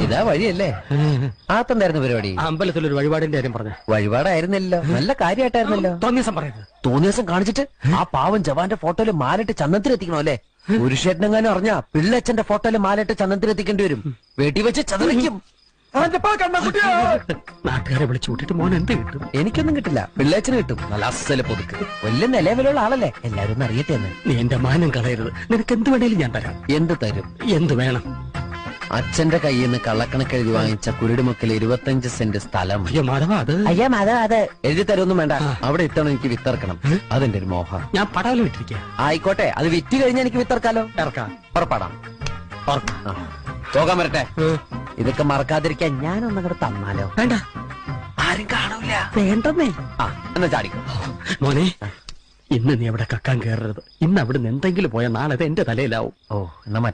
ഇതാ വഴിയല്ലേ? ആത്തെന്തായിരുന്നു പരിപാടി? അമ്പലത്തിലൊരു വഴിപാടിന്റെ കാര്യം പറഞ്ഞു. വഴിപാടായിരുന്നല്ലോ, നല്ല കാര്യമായിട്ടായിരുന്നല്ലോ. തോന്നിയസം പറയുന്നത്. തോന്നിയസം കാണിച്ചിട്ട് ആ പാവം ജവാന്റെ ഫോട്ടോയില് മാലിട്ട് ചന്ദനത്തിലെത്തിക്കണോ അല്ലേ? പുരുഷേട്ടനെങ്ങാനും അറിഞ്ഞാ പിള്ളച്ചന്റെ ഫോട്ടോയില് മാലിട്ട് ചന്ദനത്തിലെത്തിക്കേണ്ടി വരും. വെട്ടി വെച്ച് ചതറിക്കും. നാട്ടുകാരെ വിളിച്ചു കൂട്ടിട്ട് മോൻ എന്ത് കിട്ടും? എനിക്കൊന്നും കിട്ടില്ല, പിള്ളേച്ചന് കിട്ടും. നല്ല അസല് പൊതുക്ക്, വലിയ നിലവിലുള്ള ആളല്ലേ, എല്ലാരും ഒന്ന് അറിയട്ടെ എന്ന്. നീ എന്റെ മാനം കളയരുത്. നിനക്ക് എന്ത് വേണേലും ഞാൻ തരാം. എന്ത് തരും? എന്ത് വേണം? അച്ഛന്റെ കയ്യിൽ നിന്ന് കള്ളക്കണക്ക് എഴുതി വാങ്ങിച്ച കുരുടിമുക്കിൽ 25 സെന്റ് സ്ഥലം. അയ്യോ മാധവ, അത് അയ്യാ മാധവ, അത് എഴുതി തരൊന്നും വേണ്ട. അവിടെ ഇത്തവണ എനിക്ക് വിത്തറക്കണം. അതെന്റെ ഒരു മോഹം. ഞാൻ പടാവലം ഇട്ടിരിക്കുക. ആയിക്കോട്ടെ, അത് വിറ്റ് കഴിഞ്ഞാൽ എനിക്ക് വിത്തറക്കാലോ. ഇറക്കാം. പുറപ്പെടാം. പോകാൻ വരട്ടെ. ഇതൊക്കെ മറക്കാതിരിക്കാൻ ഞാനൊന്നും കൂടെ തന്നാലോ? വേണ്ട, ആരും കാണൂല. വേണ്ടെന്നേ. എന്നാ ചാടിക്കും. മോനെ, ഇന്ന് നീ അവിടെ കക്കാൻ കയറരുത്. ഇന്ന് അവിടുന്ന് എന്തെങ്കിലും പോയാൽ നാളെ അത് എന്റെ തലയിലാവും. ഓ, എന്നാ മറ്റേ